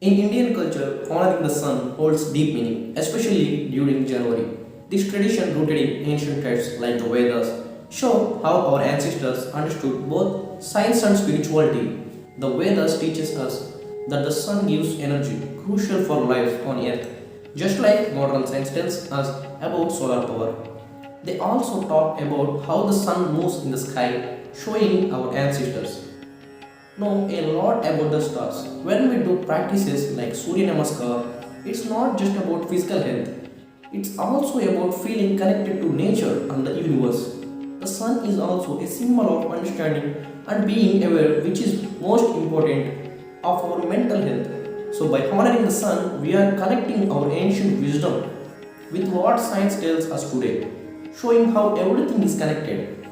In Indian culture, honoring the sun holds deep meaning, especially during January. This tradition, rooted in ancient texts like the Vedas, show how our ancestors understood both science and spirituality. The Vedas teaches us that the sun gives energy crucial for life on earth, just like modern science tells us about solar power. They also talk about how the sun moves in the sky, showing our ancestors know a lot about the stars. When we do practices like Surya Namaskar, it's not just about physical health, it's also about feeling connected to nature and the universe. The sun is also a symbol of understanding and being aware, which is most important of our mental health. So, by honoring the sun, we are connecting our ancient wisdom with what science tells us today, showing how everything is connected.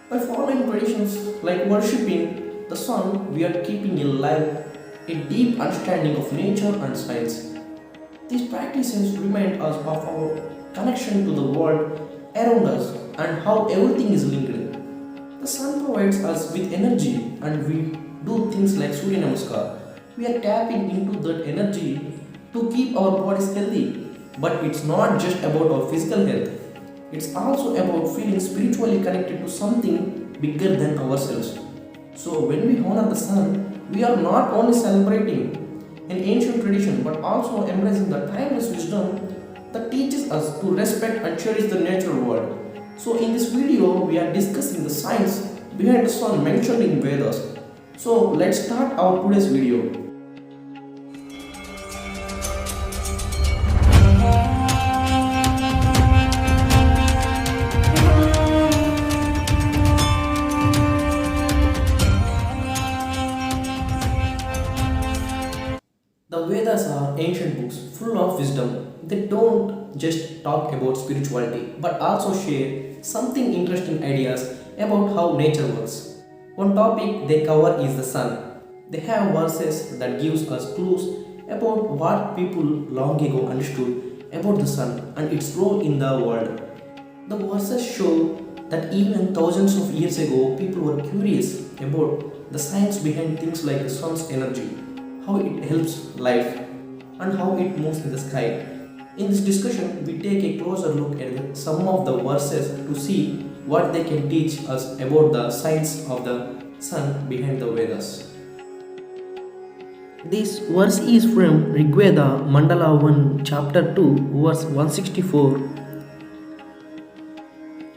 By following traditions like worshipping the sun, we are keeping alive a deep understanding of nature and science. These practices remind us of our connection to the world around us and how everything is linked. The sun provides us with energy and we do things like Surya Namaskar. We are tapping into that energy to keep our bodies healthy. But it's not just about our physical health, it's also about feeling spiritually connected to something bigger than ourselves. So, when we honor the sun, we are not only celebrating an ancient tradition but also embracing the timeless wisdom that teaches us to respect and cherish the natural world. So, in this video, we are discussing the science behind the sun mentioned in Vedas. So, let's start our today's video. The Vedas are ancient books full of wisdom. They don't just talk about spirituality but also share something interesting ideas about how nature works. One topic they cover is the sun. They have verses that gives us clues about what people long ago understood about the sun and its role in the world. The verses show that even thousands of years ago, people were curious about the science behind things like the sun's energy, how it helps life, and how it moves in the sky. In this discussion, we take a closer look at some of the verses to see what they can teach us about the science of the sun behind the Vedas. This verse is from Rigveda, Mandala 1, chapter 2, verse 164.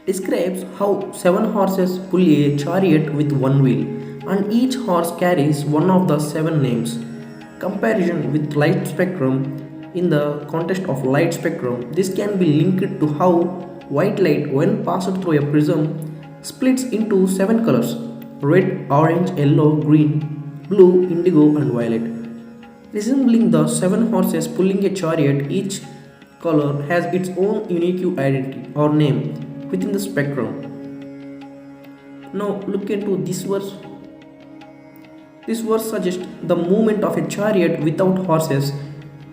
Describes how seven horses pull a chariot with one wheel, and each horse carries one of the seven names. Comparison with light spectrum. In the context of light spectrum, this can be linked to how white light, when passed through a prism, splits into seven colors: red, orange, yellow, green, blue, indigo, and violet. Resembling the seven horses pulling a chariot, each color has its own unique identity or name within the spectrum. Now look into this verse. This verse suggests the movement of a chariot without horses,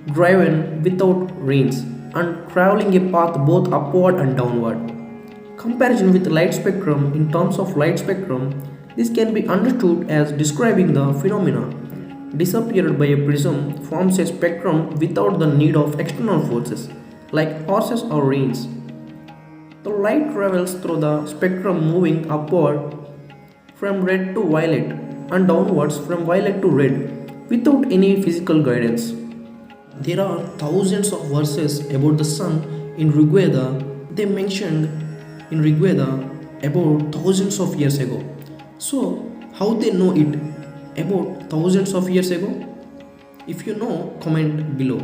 driven without reins, and traveling a path both upward and downward. Comparison with light spectrum. In terms of light spectrum, this can be understood as describing the phenomena disappeared by a prism forms a spectrum without the need of external forces like horses or reins. The light travels through the spectrum moving upward from red to violet and downwards from violet to red without any physical guidance. There are thousands of verses about the sun in Rigveda. They mentioned in Rigveda about thousands of years ago. So, how they know it about thousands of years ago? If you know, comment below.